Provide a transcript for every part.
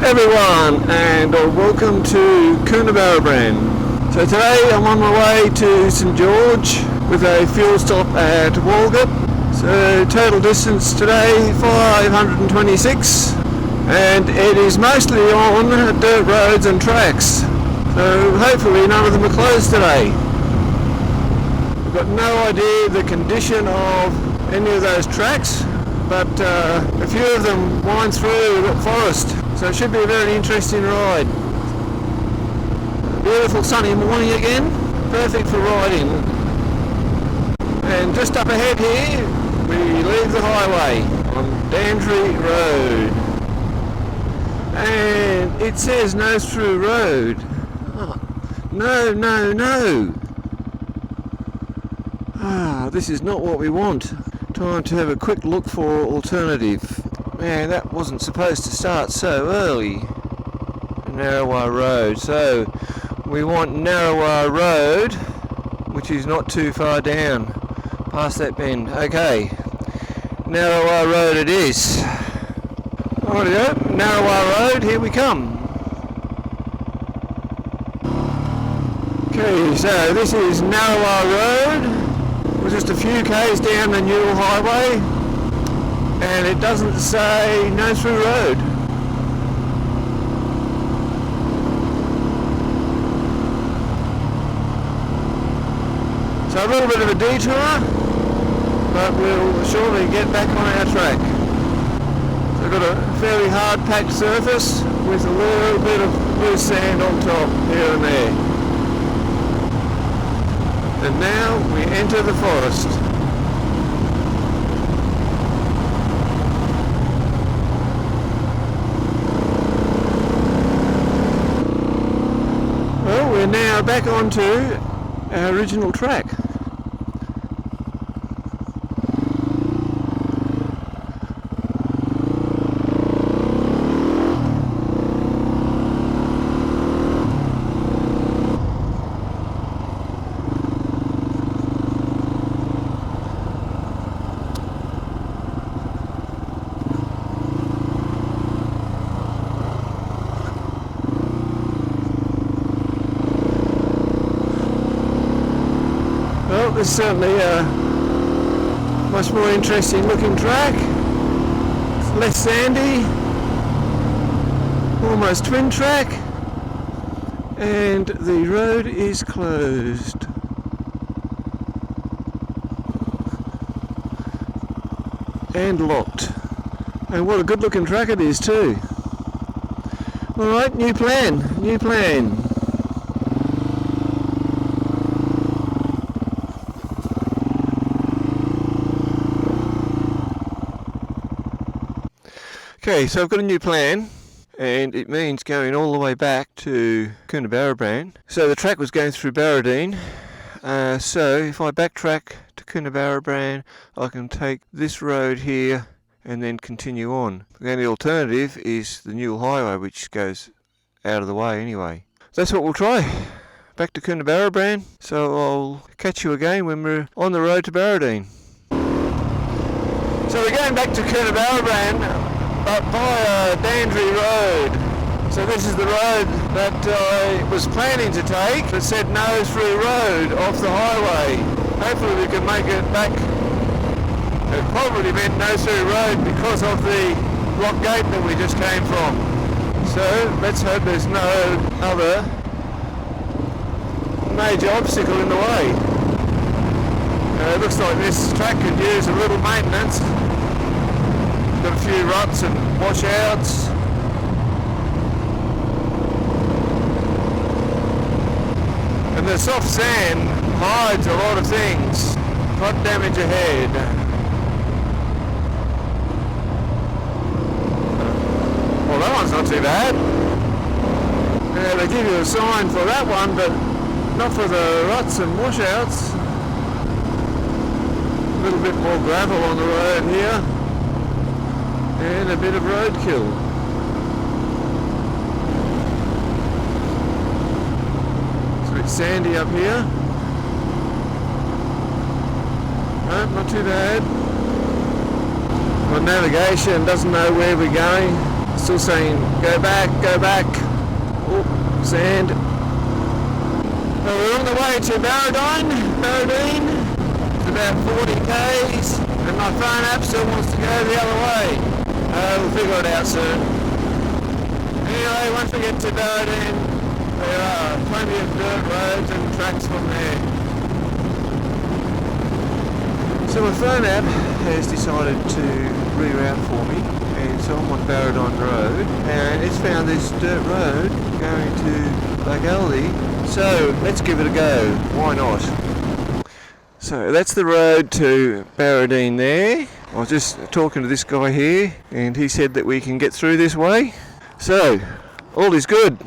everyone, and welcome to Coonabarabran. So today I'm on my way to St George with a fuel stop at Walgett. So total distance today 526, and it is mostly on dirt roads and tracks. So hopefully none of them are closed today. I've got no idea the condition of any of those tracks, but a few of them wind through the forest, so it should be a very interesting ride. Beautiful sunny morning again, perfect for riding. And just up ahead here, we leave the highway on Dandry Road. And it says no through road. Oh, no. This is not what we want. Time to have a quick look for alternative. Man, that wasn't supposed to start so early. Narrower Road. So we want Narrower Road, which is not too far down past that bend. Okay, Narrower Road it is. Rightio, Narrower Road, here we come. Okay, so this is Narrower Road. We're just a few k's down the Newell Highway, and it doesn't say no through road. So a little bit of a detour, but we'll surely get back on our track. So I've got a fairly hard packed surface with a little bit of loose sand on top here and there. And now we enter the forest. Well, we're now back onto our original track. Well, this is certainly a much more interesting looking track. It's less sandy, almost twin track, and the road is closed. And locked. And what a good looking track it is too. Alright, new plan. Okay, so I've got a new plan, and it means going all the way back to Coonabarabran. So the track was going through Barradine, so if I backtrack to Coonabarabran, I can take this road here and then continue on. The only alternative is the Newell Highway, which goes out of the way anyway. So that's what we'll try. Back to Coonabarabran, so I'll catch you again when we're on the road to Barradine. So we're going back to Coonabarabran, but via Dandry Road. So this is the road that I was planning to take, but said no through road off the highway. Hopefully we can make it back. It probably meant no through road because of the block gate that we just came from. So let's hope there's no other major obstacle in the way. It looks like this track could use a little maintenance. Got a few ruts and washouts. And the soft sand hides a lot of things. Flood damage ahead. Well, that one's not too bad. Yeah, they give you a sign for that one, but not for the ruts and washouts. A little bit more gravel on the road here. And a bit of roadkill. It's a bit sandy up here. No, not too bad. My navigation doesn't know where we're going. Still saying, go back, go back. Oh, sand. Well, we're on the way to Barradine. It's about 40 k's, and my phone app still wants to go the other way. We'll figure it out soon. Anyway, once we get to Barradine, there are plenty of dirt roads and tracks from there. So my phone app has decided to reroute for me, and so I'm on Barradine Road, and it's found this dirt road going to Locality, so let's give it a go, why not? So that's the road to Barradine there. I was just talking to this guy here, and he said that we can get through this way, so all is good.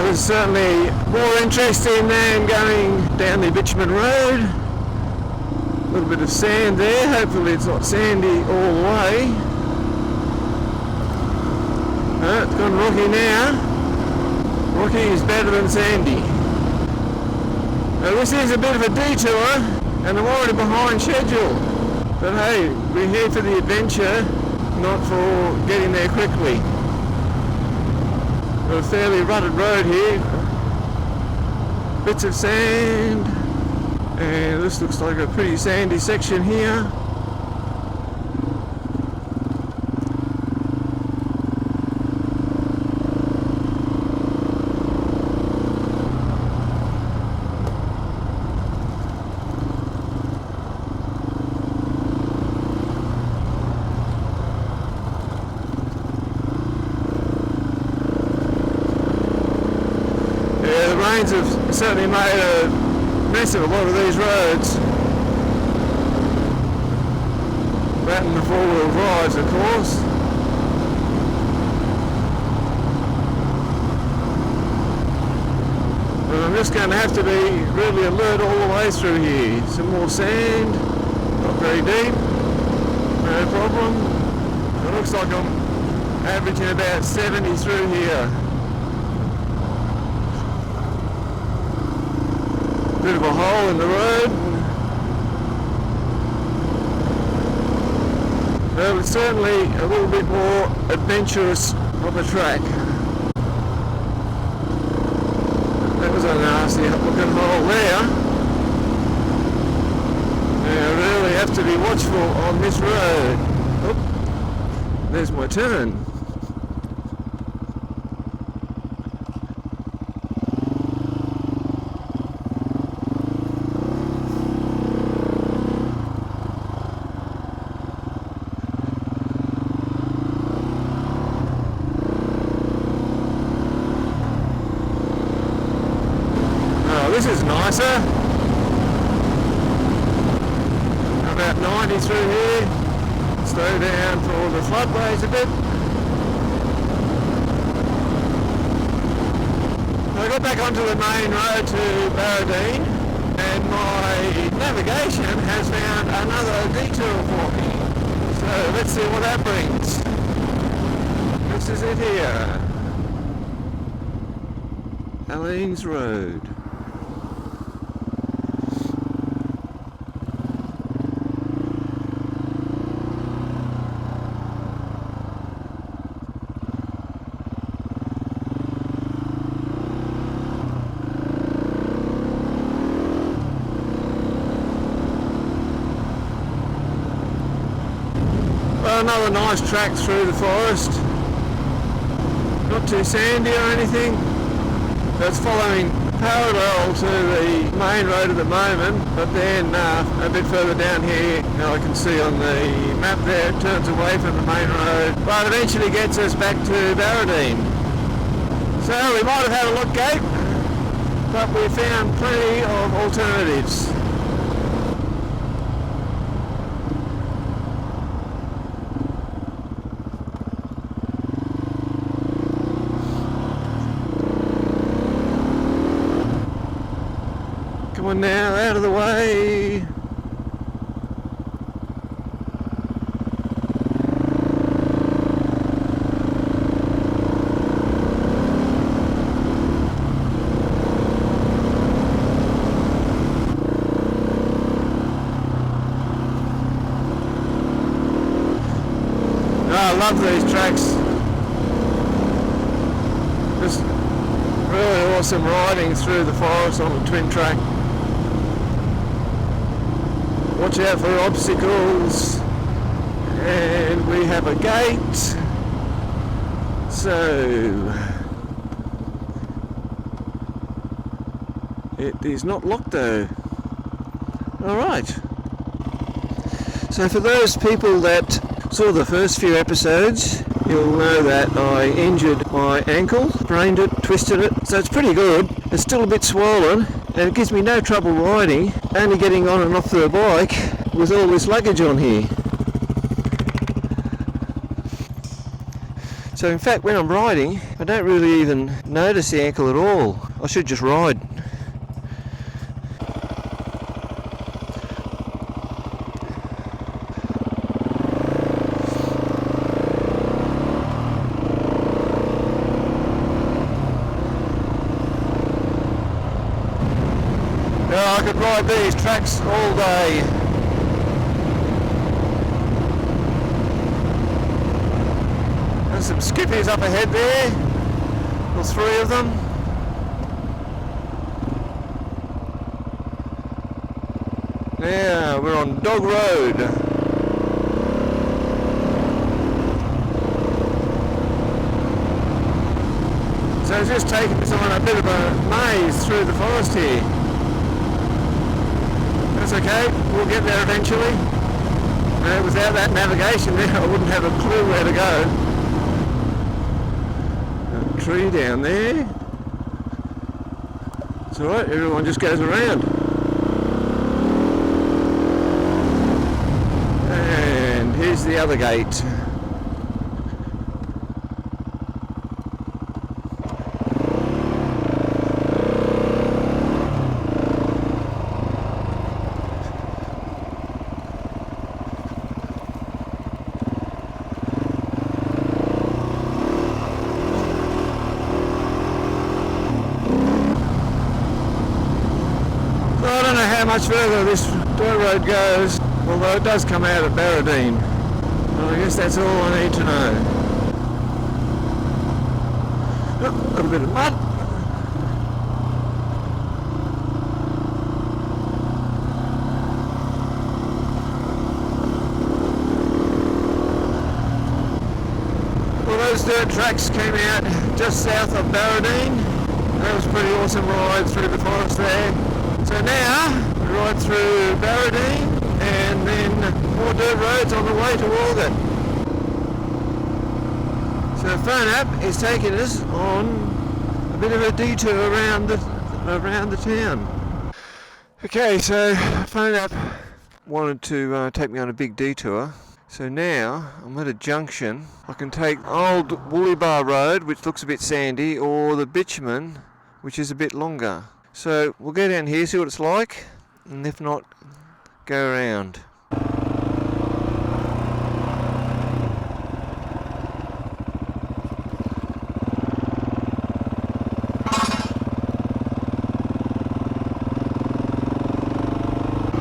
It's certainly more interesting than going down the Bitumen Road. A little bit of sand there, hopefully it's not sandy all the way. It's gone rocky now. Rocky is better than sandy. Now this is a bit of a detour, and I'm already behind schedule. But hey, we're here for the adventure, not for getting there quickly. A fairly rutted road here, bits of sand, and this looks like a pretty sandy section here. The rains have certainly made a mess of a lot of these roads. That and the four-wheel drives, of course. But I'm just going to have to be really alert all the way through here. Some more sand, not very deep, no problem. It looks like I'm averaging about 70 through here. Bit of a hole in the road. Well, it's certainly a little bit more adventurous of a track. That was a nasty looking hole there. Now, I really have to be watchful on this road. Oh, there's my turn. This is nicer. About 90 through here. Slow down for the floodways a bit. I got back onto the main road to Barradine, and my navigation has found another detour for me. So let's see what that brings. This is it here. Alleen's Road. Another nice track through the forest, not too sandy or anything. It's following parallel to the main road at the moment, but then a bit further down here, I can see on the map there, it turns away from the main road, but eventually gets us back to Barradine. So we might have had a look gate, but we found plenty of alternatives. Come on now, out of the way. love these tracks. Just really awesome riding through the forest on a twin track. Watch out for obstacles, and we have a gate, so it is not locked though. Alright, so for those people that saw the first few episodes, you'll know that I injured my ankle, sprained it, twisted it, so it's pretty good. It's still a bit swollen, and it gives me no trouble riding, only getting on and off the bike with all this luggage on here. So in fact, when I'm riding, I don't really even notice the ankle at all. I should just ride. Now I could ride these tracks all day. There's some skippies up ahead there, or three of them. Now we're on Dog Road. So it's just taking us on a bit of a maze through the forest here. That's okay, we'll get there eventually. Without that navigation there, I wouldn't have a clue where to go. A tree down there. It's alright, everyone just goes around. And here's the other gate. How much further this dirt road goes, although it does come out at Barradine. Well, I guess that's all I need to know. Oh, a little bit of mud. Well, those dirt tracks came out just south of Barradine. That was a pretty awesome ride through the forest there. So now we ride through Barradine and then more dirt roads on the way to Walgett. So the phone app is taking us on a bit of a detour around the town. Okay, so phone app wanted to take me on a big detour. So now I'm at a junction. I can take Old Woollybar Road, which looks a bit sandy, or the bitumen, which is a bit longer. So we'll go down here, see what it's like, and if not, go around.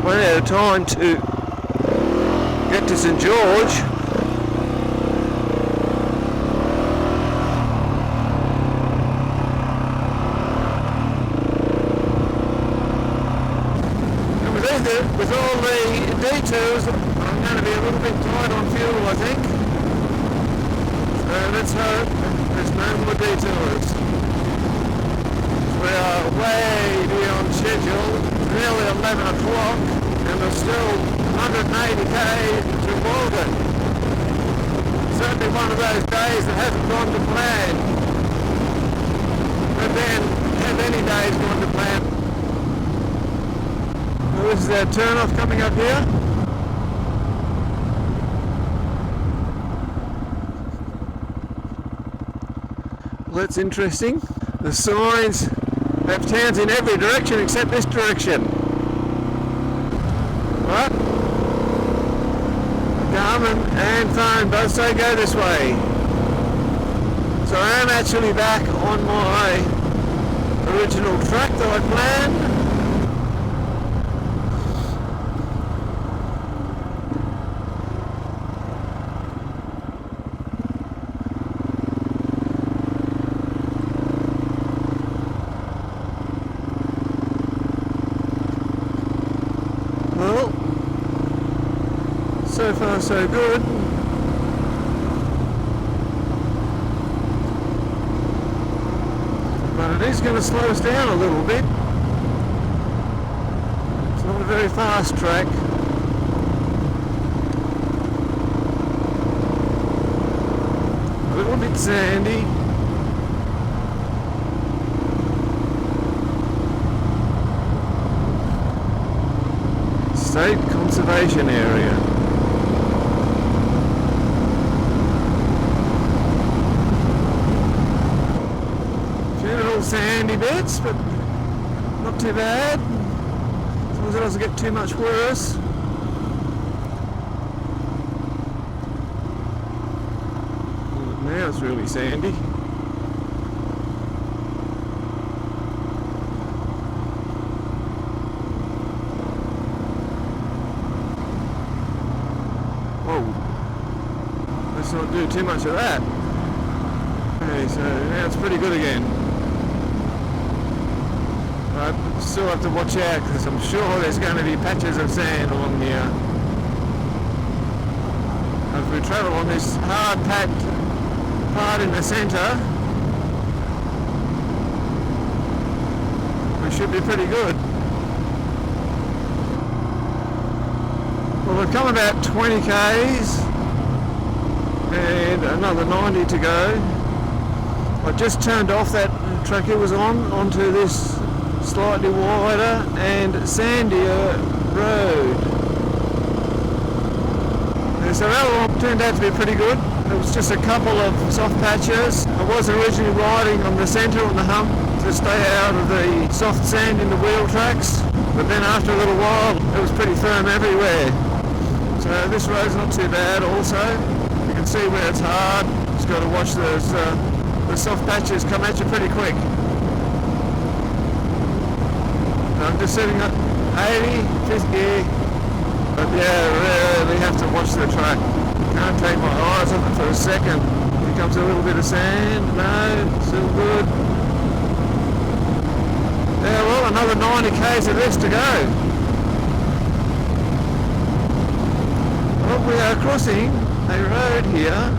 Ran out of time to get to St George. With all the detours, I'm going to be a little bit tight on fuel, I think. So let's hope there's no more detours. We are way beyond schedule. It's nearly 11 o'clock and we're still 180k to Walgett. Certainly one of those days that hasn't gone to plan. But then, have any days gone to plan? Well, this is our turn off coming up here. Well, that's interesting. The signs have towns in every direction except this direction. Right? Garmin and phone both say go this way. So I am actually back on my original track that I planned. Well, so far so good. But it is going to slow us down a little bit. It's not a very fast track. A little bit sandy. State Conservation Area. Few little sandy bits, but not too bad. As long as it doesn't get too much worse. Now it's really sandy. Let's not do too much of that. Okay, so now it's pretty good again. I still have to watch out because I'm sure there's going to be patches of sand along here. As we travel on this hard packed part in the centre, we should be pretty good. Well, we've come about 20 k's. And another 90 to go. I just turned off that track it was on onto this slightly wider and sandier road. And so that one turned out to be pretty good. It was just a couple of soft patches. I was originally riding on the centre on the hump to stay out of the soft sand in the wheel tracks, but then after a little while it was pretty firm everywhere. So this road's not too bad also. You can see where it's hard. Just got to watch those the soft patches come at you pretty quick. I'm just setting up 80, 50, but yeah, really have to watch the track. Can't take my eyes off it for a second. Here comes a little bit of sand. No, still good. Yeah, well, another 90 k's of this to go. Well, we are crossing a road here.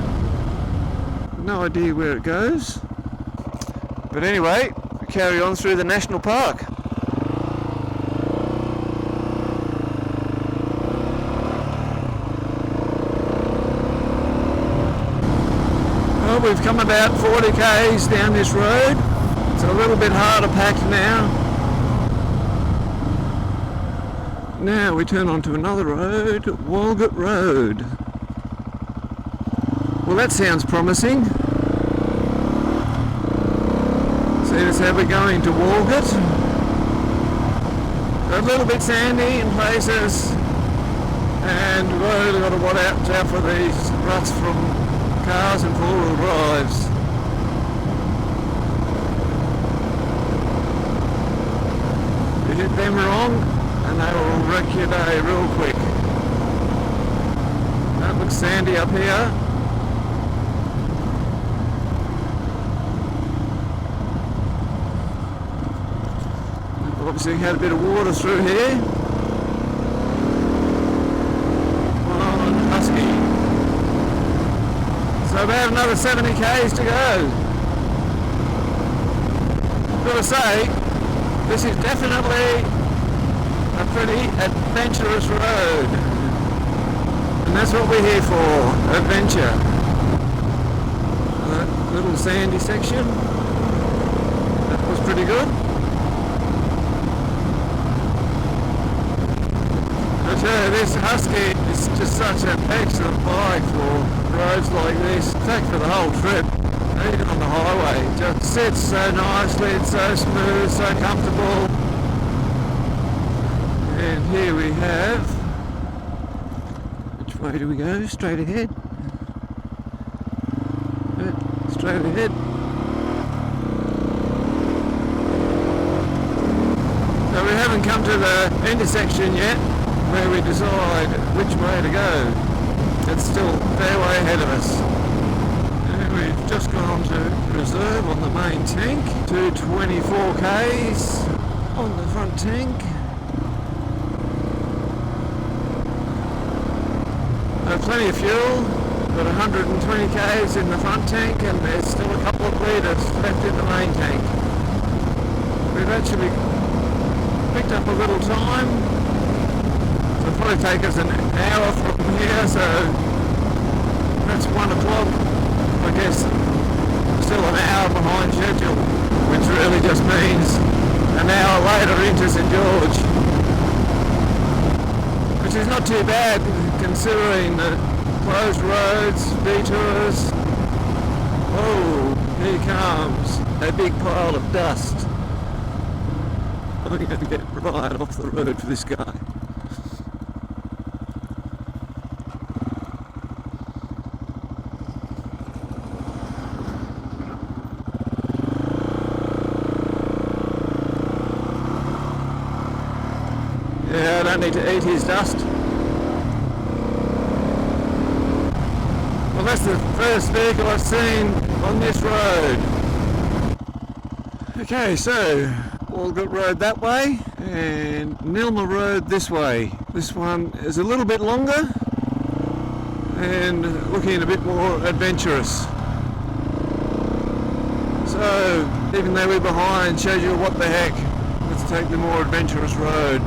No idea where it goes. But anyway, we carry on through the national park. Well, we've come about 40 k's down this road. It's a little bit harder packed now. Now we turn onto another road, Walgett Road. Well, that sounds promising. See, that's how we're going to Walgett. A little bit sandy in places, and we've really got to watch out for these ruts from cars and four-wheel drives. You hit them wrong, and they will wreck your day real quick. That looks sandy up here. Obviously had a bit of water through here. Oh, husky. So about another 70 k's to go. Gotta say, this is definitely a pretty adventurous road. And that's what we're here for, adventure. That little sandy section, that was pretty good. This Husky is just such an excellent bike for roads like this. In fact, for the whole trip, even on the highway, it just sits so nicely, it's so smooth, so comfortable. And here we have, which way do we go? Straight ahead. Yeah, straight ahead. So we haven't come to the intersection yet, where we decide which way to go. It's still a fair way ahead of us. And we've just gone on to reserve on the main tank. 224 k's on the front tank. Plenty of fuel, got 120 k's in the front tank and there's still a couple of litres left in the main tank. We've actually picked up a little time. It'll probably take us an hour from here, so that's 1 o'clock. I guess still an hour behind schedule, which really just means an hour later into St George. Which is not too bad considering the closed roads, detours. Oh, here comes a big pile of dust. I'm going to get right off the road for this guy. Yeah, I don't need to eat his dust. Well, that's the first vehicle I've seen on this road. Okay, so Walgett Road that way and Nilma Road this way. This one is a little bit longer and looking a bit more adventurous. So even though we're behind, shows you what the heck. Let's take the more adventurous road.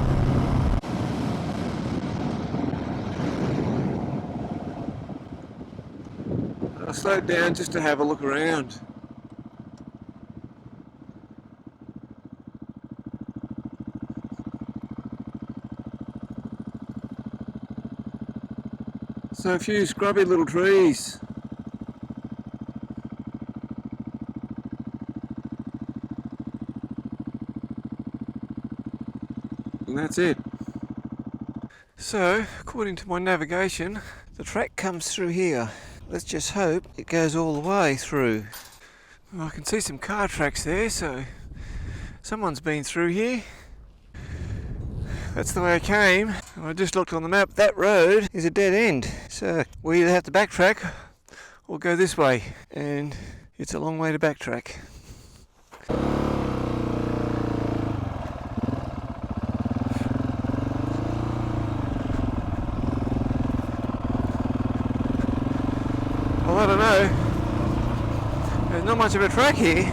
I slowed down just to have a look around. So a few scrubby little trees. And that's it. So, according to my navigation, the track comes through here. Let's just hope it goes all the way through. Well, I can see some car tracks there, so someone's been through here. That's the way I came. I just looked on the map. That road is a dead end. So we either have to backtrack or go this way. And it's a long way to backtrack. Well, I don't know. There's not much of a track here.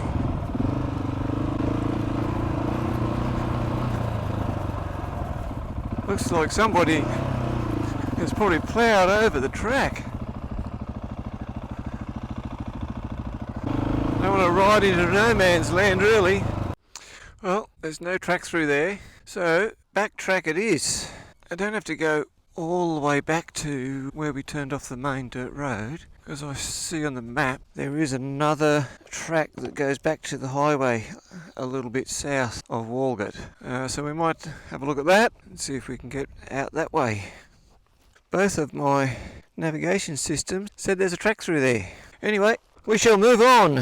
Looks like somebody has probably ploughed over the track. I don't want to ride into no man's land really. Well, there's no track through there, so backtrack it is. I don't have to go all the way back to where we turned off the main dirt road, because I see on the map there is another track that goes back to the highway a little bit south of Walgett. So we might have a look at that and see if we can get out that way. Both of my navigation systems said there's a track through there. Anyway, we shall move on.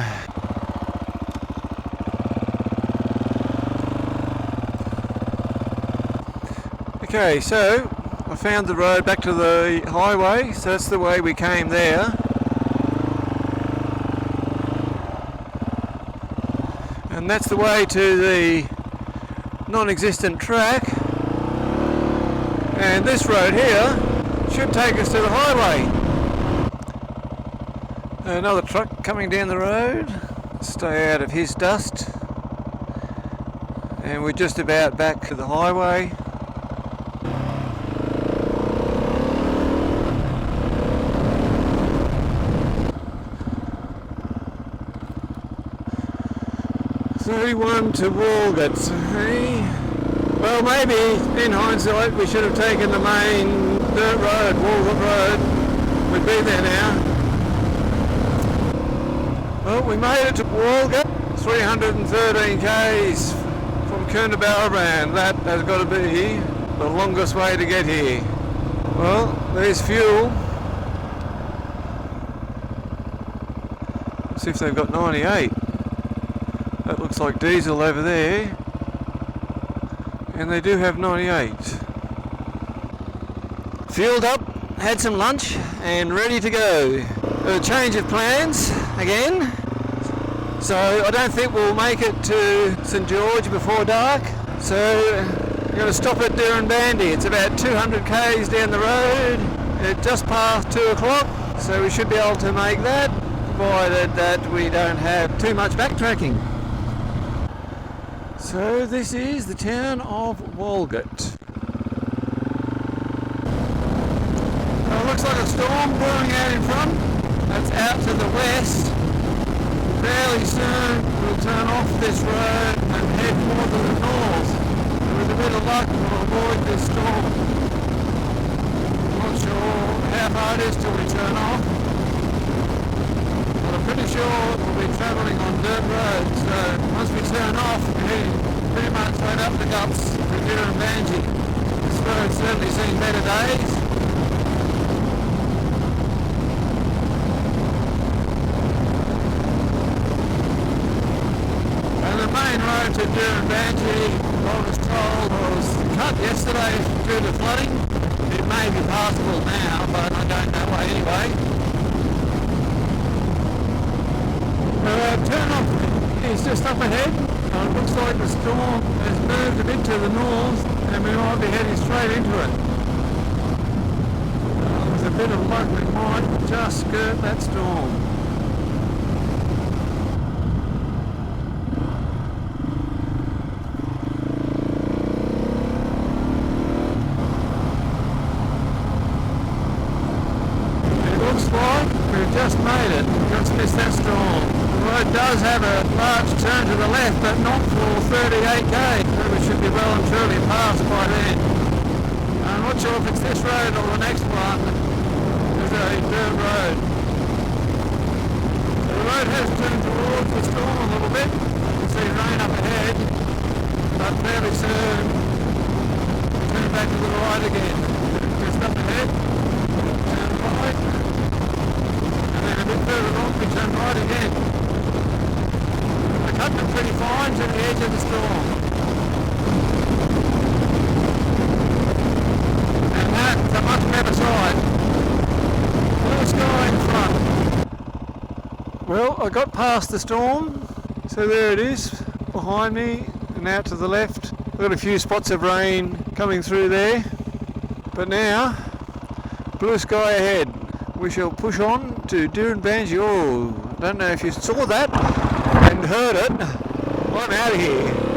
Okay, so I found the road back to the highway, so that's the way we came there. And that's the way to the non-existent track. And this road here should take us to the highway. Another truck coming down the road. Stay out of his dust. And we're just about back to the highway. $31 to Walgett, hey? Well, maybe in hindsight we should have taken the main dirt road, Walgett Road. We'd be there now. Well, we made it to Walgett, 313 k's from Coonabarabran. That has got to be the longest way to get here. Well, there's fuel. Let's see if they've got 98. That looks like diesel over there, and they do have 98. Fueled up, had some lunch, and ready to go. A change of plans again, so I don't think we'll make it to St George before dark. So we're going to stop at Dirranbandi. It's about 200 k's down the road, It's just past 2 o'clock, so we should be able to make that, provided that we don't have too much backtracking. So this is the town of Walgett. It looks like a storm brewing out in front. That's out to the west. Fairly soon we'll turn off this road and head more to the north. With a bit of luck we'll avoid this storm. Not sure how far it is till we turn off. But I'm pretty sure we'll be travelling on dirt roads. So once we turn off, we're heading pretty much right up the guts to Dirranbandi. This road's certainly seen better days. Main road to Dirranbandi, I was told, was cut yesterday due to flooding. It may be passable now, but I don't know anyway. Turn off is just up ahead. It looks like the storm has moved a bit to the north and we might be heading straight into it. With a bit of luck we might just skirt that storm. We've just made it, just missed that storm. The road does have a large turn to the left, but not for 38k, so we should be well and truly past by then. I'm not sure if it's this road or the next one. There's a dirt road. So the road has turned towards the storm a little bit. You can see rain up ahead, but fairly soon we turn back to the right again. Just up ahead, turn right. And a bit further on we turn right again. We're cutting it pretty fine to the edge of the storm. And that's a much better side. Blue sky in front. Well, I got past the storm, so there it is behind me and out to the left. I've got a few spots of rain coming through there, but now blue sky ahead. We shall push on to Dirranbandi. Oh, I don't know if you saw that and heard it. I'm out of here.